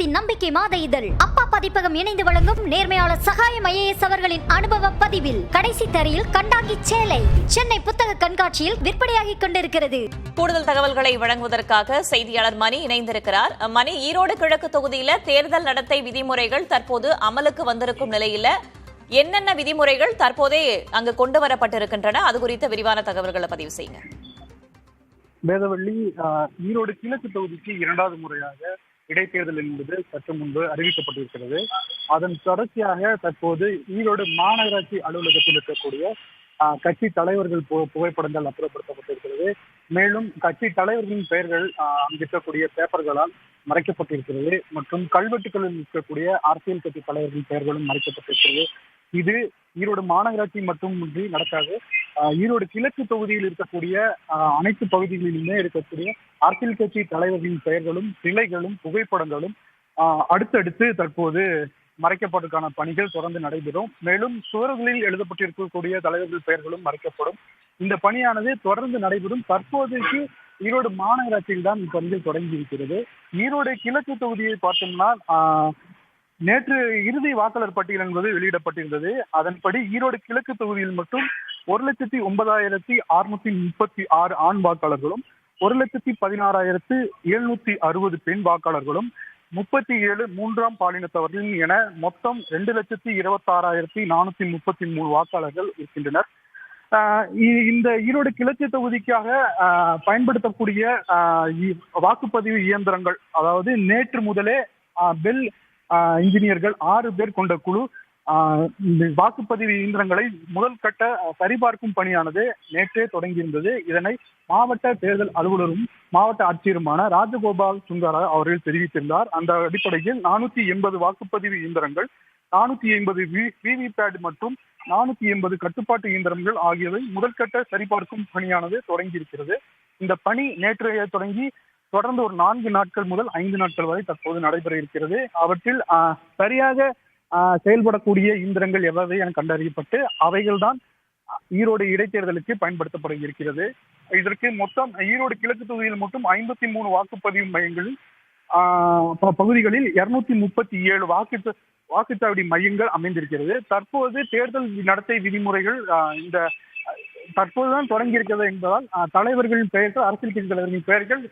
தேசத்தின் நம்பிக்கை மாத இதழ் அப்பா பதிப்பகம் இணைந்து வழங்கும் நேர்மையாளர் சகாயம் IAS அவர்களின் அனுபவ பதிவில் கடைசி தரையில் கண்டாங்கி சேலை சென்னை புத்தக கண்காட்சியில் விற்பனையாகிக் கொண்டிருக்கிறது. கூடுதல் தகவல்களை வழங்குவதற்காக செய்தியாளர் மணி இணைந்திருக்கிறார். மணி, ஈரோடு கிழக்கு தொகுதியில தேர்தல் நடத்தை விதிமுறைகள் தற்போது அமலுக்கு வந்திருக்கும் நிலையில என்னென்ன விதிமுறைகள் தற்போதே அங்கு கொண்டு வரப்பட்டிருக்கின்றன, அது குறித்த விரிவான தகவல்களை பதிவு செய்யுங்க. வேதவள்ளி, ஈரோடு கிழக்கு தொகுதிக்கு இரண்டாவது முறையாக இடைத்தேர்தல் என்பது சற்று முன்பு அறிவிக்கப்பட்டிருக்கிறது. அதன் தொடர்ச்சியாக தற்போது ஈரோடு மாநகராட்சி அலுவலகத்தில் இருக்கக்கூடிய கட்சி தலைவர்கள் புகைப்படங்கள் அப்புறப்படுத்தப்பட்டிருக்கிறது. மேலும் கட்சி தலைவர்களின் பெயர்கள் அங்கிருக்கக்கூடிய பேப்பர்களால் மறைக்கப்பட்டிருக்கிறது மற்றும் கல்வெட்டுகளில் இருக்கக்கூடிய அரசியல் கட்சி தலைவர்களின் பெயர்களும் மறைக்கப்பட்டிருக்கிறது. இது ஈரோடு மாநகராட்சி மட்டுமின்றி நடக்காது. ஈரோடு கிழக்கு தொகுதியில் இருக்கக்கூடிய அனைத்து பகுதிகளிலுமே இருக்கக்கூடிய அரசியல் கட்சி தலைவர்களின் பெயர்களும் சிலைகளும் புகைப்படங்களும் அடுத்தடுத்து தற்போது மறைக்கப்பட்டதற்கான பணிகள் தொடர்ந்து நடைபெறும். மேலும் சுவர்களில் எழுதப்பட்டிருக்கக்கூடிய தலைவர்கள் பெயர்களும் மறைக்கப்படும். இந்த பணியானது தொடர்ந்து நடைபெறும். தற்போதைக்கு ஈரோடு மாநகராட்சியில் தான் இந்த பணிகள் தொடங்கி இருக்கிறது. ஈரோடு கிழக்கு தொகுதியை பார்த்தோம்னா நேற்று இறுதி வாக்காளர் பட்டியல் என்பது வெளியிடப்பட்டிருந்தது. அதன்படி ஈரோடு கிழக்கு தொகுதியில் மட்டும் 1,09,636 ஆண் வாக்காளர்களும் 1,16,760 பெண் வாக்காளர்களும் 37 மூன்றாம் பாலினத்தவர்கள் என மொத்தம் 2,26,433 வாக்காளர்கள் இருக்கின்றனர். இந்த ஈரோடு கிழக்கு தொகுதிக்காக பயன்படுத்தக்கூடிய வாக்குப்பதிவு இயந்திரங்கள், அதாவது நேற்று முதலே பெல் இன்ஜினியர்கள் 6 பேர் கொண்ட குழு வாக்குப்பதிவு இயந்திரங்களை முதல் கட்ட சரிபார்க்கும் பணியானது நேற்றே தொடங்கியிருந்தது. இதனை மாவட்ட தேர்தல் அலுவலரும் மாவட்ட ஆட்சியருமான ராஜகோபால் சுங்காரா அவர்கள் தெரிவித்திருந்தார். அந்த அடிப்படையில் 480 வாக்குப்பதிவு இயந்திரங்கள், 480 விவிபேட் மற்றும் 480 கட்டுப்பாட்டு இயந்திரங்கள் ஆகியவை முதற்கட்ட சரிபார்க்கும் பணியானது தொடங்கியிருக்கிறது. இந்த பணி நேற்றைய தொடங்கி தொடர்ந்து ஒரு 4 நாட்கள் முதல் 5 நாட்கள் வரை தற்போது நடைபெற இருக்கிறது. அவற்றில் சரியாக செயல்படக்கூடிய இயந்திரங்கள் எவை என கண்டறியப்பட்டு அவைகள் தான் ஈரோடு இடைத்தேர்தலுக்கு பயன்படுத்தப்பட இருக்கிறது. இதற்கு மொத்தம் ஈரோடு கிழக்கு தொகுதியில் மட்டும் 53 வாக்குப்பதிவு மையங்களில் பகுதிகளில் 237 வாக்குச்சாவடி மையங்கள் அமைந்திருக்கிறது. தற்போது தேர்தல் நடத்தை விதிமுறைகள் இந்த தற்போதுதான் தொடங்கி இருக்கிறது என்பதால் தலைவர்களின் பெயர்கள், அரசியல் கட்சி தலைவர்களின் பெயர்கள்,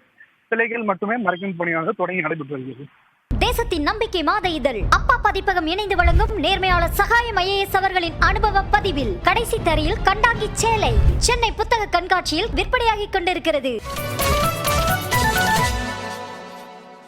சிலைகள் மட்டுமே மறைக்கும் பணியானது தொடங்கி நடைபெற்று வருகிறது. தேசத்தின் நம்பிக்கை மாத இதழ் அப்பா பதிப்பகம் இணைந்து வழங்கும் நேர்மையாளர் சகாயம் IAS அவர்களின் அனுபவ பதிவில் கடைசி தரையில் கண்டாங்கி சேலை சென்னை புத்தக கண்காட்சியில் விற்பனையாகிக் கொண்டிருக்கிறது.